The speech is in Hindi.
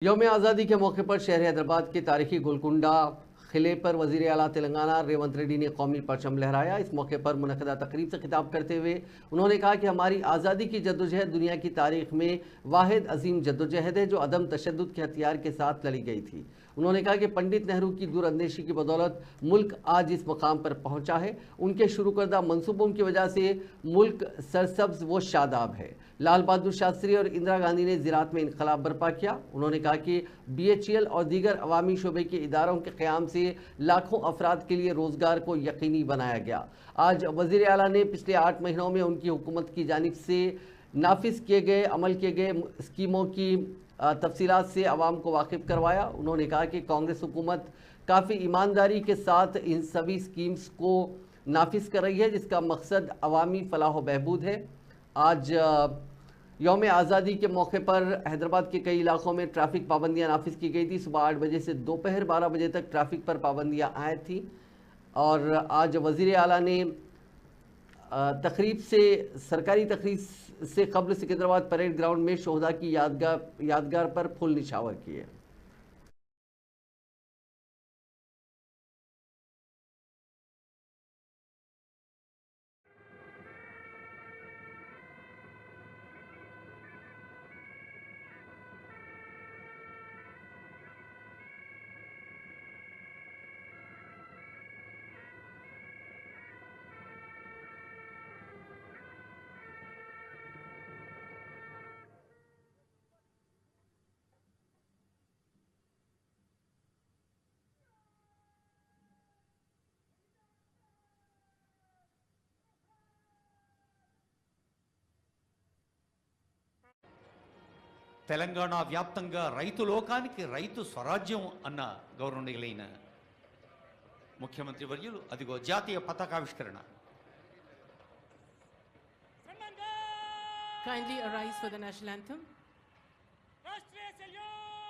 यौम आज़ादी के मौके पर शहर हैदराबाद के तारीखी गोलकुंडा किले पर वज़ीर आला तेलंगाना रेवंत रेड्डी ने कौमी परचम लहराया। इस मौके पर मुनक़दा तकरीब से खिताब करते हुए उन्होंने कहा कि हमारी आज़ादी की जद्दोजहद दुनिया की तारीख में वाहिद अजीम जद्दोजहद है जो अदम तशद्दुद के हथियार के साथ लड़ी गई थी। उन्होंने कहा कि पंडित नेहरू की दूरअंदेशी की बदौलत मुल्क आज इस मकाम पर पहुंचा है। उनके शुरू करदा मंसूबों की वजह से मुल्क सरसब्ज व शादाब है। लाल बहादुर शास्त्री और इंदिरा गांधी ने ज़राअत में इनकलाब बर्पा किया। उन्होंने कहा कि BHEL और दीगर अवामी शोबे के इदारों के क़याम से लाखों अफराद के लिए रोज़गार को यकीनी बनाया गया। आज वज़ीर आला ने पिछले 8 महीनों में उनकी हुकूमत की जानिब से नाफिज किए गए अमल किए गए स्कीमों की तफसीलात से आवाम को वाकिफ़ करवाया। उन्होंने कहा कि कांग्रेस हुकूमत काफ़ी ईमानदारी के साथ इन सभी स्कीम्स को नाफिज कर रही है जिसका मकसद अवामी फलाह व बहबूद है। आज यौम आज़ादी के मौके पर हैदराबाद के कई इलाकों में ट्रैफिक पाबंदियां नाफिज की गई थी। सुबह 8 बजे से दोपहर 12 बजे तक ट्रैफिक पर पाबंदियां आयद थी। और आज वज़ीर आला ने तकरीब से सरकारी तकरीब से कबल सिकंदराबाद परेड ग्राउंड में शोहदा की यादगार पर फूल निछावर किए। తెలంగాణ వ్యాప్తంగా రైతు లోకానికి రైతు స్వరాజ్యం అన్న గౌరవనీయులైన ముఖ్యమంత్రి వర్యులు అదిగో జాతీయ పతాకావిష్కరణ. Kindly arise for the national anthem. राष्ट्रीय सहयोग